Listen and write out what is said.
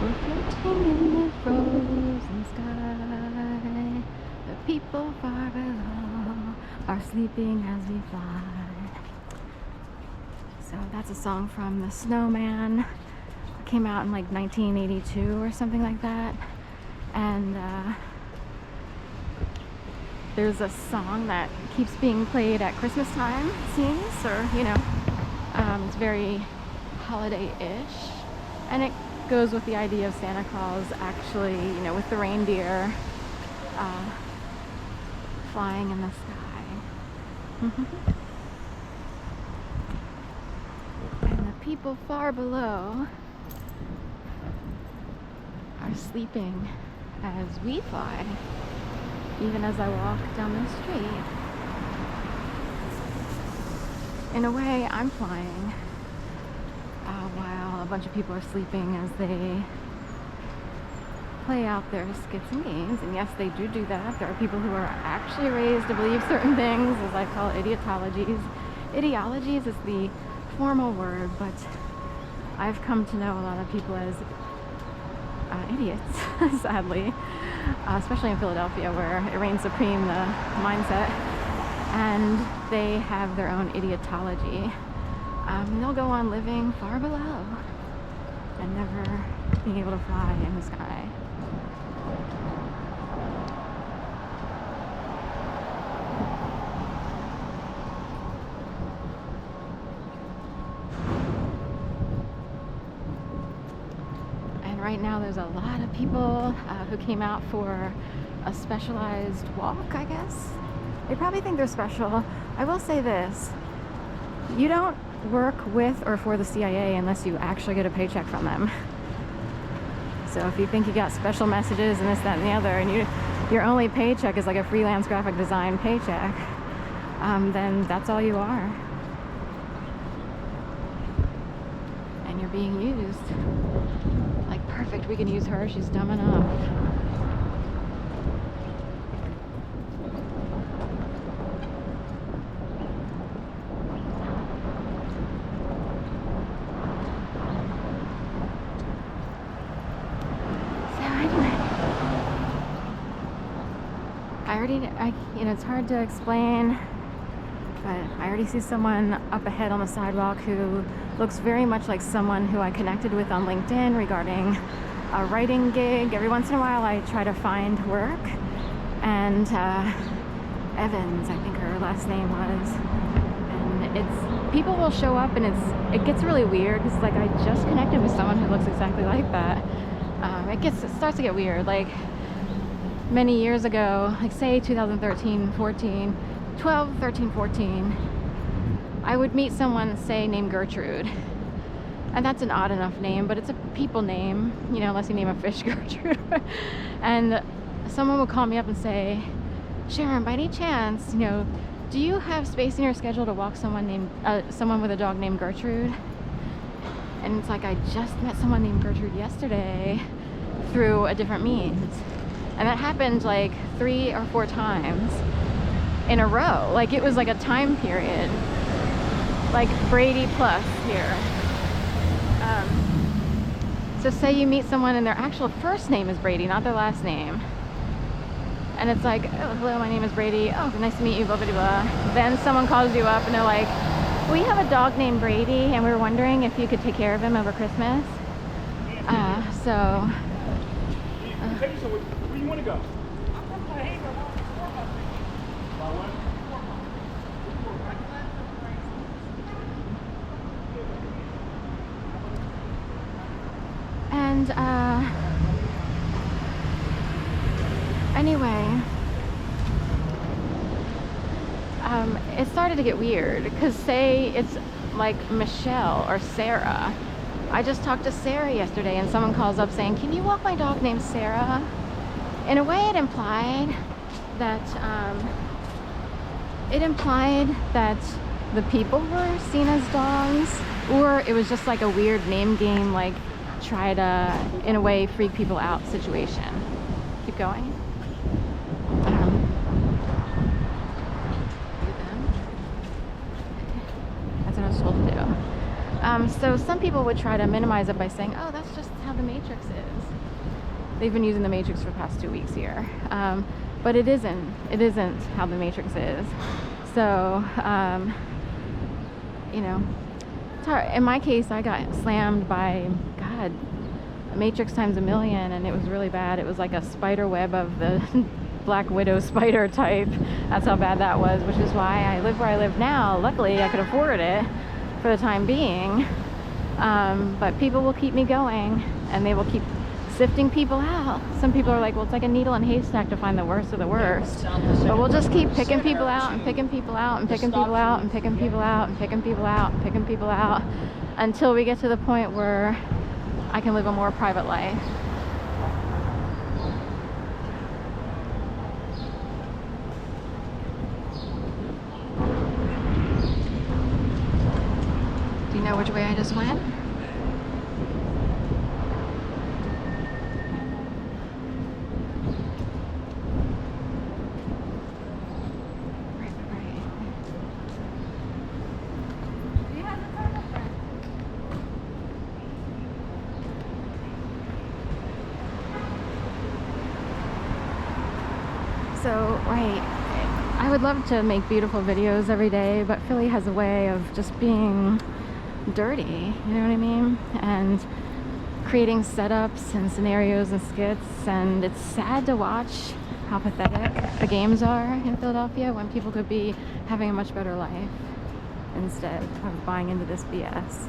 We're floating in the frozen sky. The people far below are sleeping as we fly. So that's a song from The Snowman. It came out in like 1982 or something like that. And there's a song that keeps being played at Christmas time, it seems, or you know, it's very holiday-ish, and it goes with the idea of Santa Claus actually, you know, with the reindeer flying in the sky. And the people far below are sleeping as we fly, even as I walk down the street. In a way, I'm flying while a bunch of people are sleeping as they play out their skits and games. And yes, they do that. There are people who are actually raised to believe certain things, as I call ideologies. Ideologies is the formal word, but I've come to know a lot of people as idiots, sadly, especially in Philadelphia, where it reigns supreme, the mindset, and they have their own idiotology. They'll go on living far below and never being able to fly in the sky. Right now there's a lot of people who came out for a specialized walk, I guess. They probably think they're special. I will say this: you don't work with or for the CIA unless you actually get a paycheck from them. So if you think you got special messages and this, that, and the other, and your only paycheck is like a freelance graphic design paycheck, then that's all you are. And you're being used. Like, perfect, we can use her, she's dumb enough. So anyway, you know, it's hard to explain, but I already see someone up ahead on the sidewalk who looks very much like someone who I connected with on LinkedIn regarding a writing gig. Every once in a while I try to find work, and Evans, I think her last name was, and it's, people will show up and it gets really weird because like I just connected with someone who looks exactly like that. It starts to get weird. Like many years ago, like say 2013, 14, 12, 13, 14, I would meet someone, say, named Gertrude. And that's an odd enough name, but it's a people name, you know, unless you name a fish Gertrude. And someone would call me up and say, Sharon, by any chance, you know, do you have space in your schedule to walk someone with a dog named Gertrude? And it's like, I just met someone named Gertrude yesterday through a different means. And that happened like 3 or 4 times in a row. Like it was like a time period. Like Brady plus here. So say you meet someone and their actual first name is Brady, not their last name. And it's like, oh, hello, my name is Brady. Oh, nice to meet you, blah, blah, blah. Then someone calls you up and they're like, we have a dog named Brady and we were wondering if you could take care of him over Christmas. Where do you want to go? And anyway, it started to get weird because say it's like Michelle or Sarah. I just talked to Sarah yesterday and someone calls up saying, can you walk my dog named Sarah? In a way it implied that the people were seen as dogs, or it was just like a weird name game, like try to, in a way, freak people out situation. Keep going. That's what I was told to do. So some people would try to minimize it by saying, oh, that's just how the Matrix is. They've been using the Matrix for the past 2 weeks here. But it isn't. It isn't how the Matrix is. So, you know, it's hard. In my case, I got slammed by, God, Matrix times a million, and it was really bad. It was like a spider web of the Black Widow spider type. That's how bad that was, which is why I live where I live now. Luckily, I could afford it for the time being. But people will keep me going, and they will keep sifting people out. Some people are like, well, it's like a needle in a haystack to find the worst of the worst. But we'll just keep picking people out and picking people out and picking people out and picking people out and picking people out and picking people out until we get to the point where I can live a more private life. Do you know which way I just went? So, right, I would love to make beautiful videos every day, but Philly has a way of just being dirty, you know what I mean? And creating setups and scenarios and skits, and it's sad to watch how pathetic the games are in Philadelphia when people could be having a much better life instead of buying into this BS.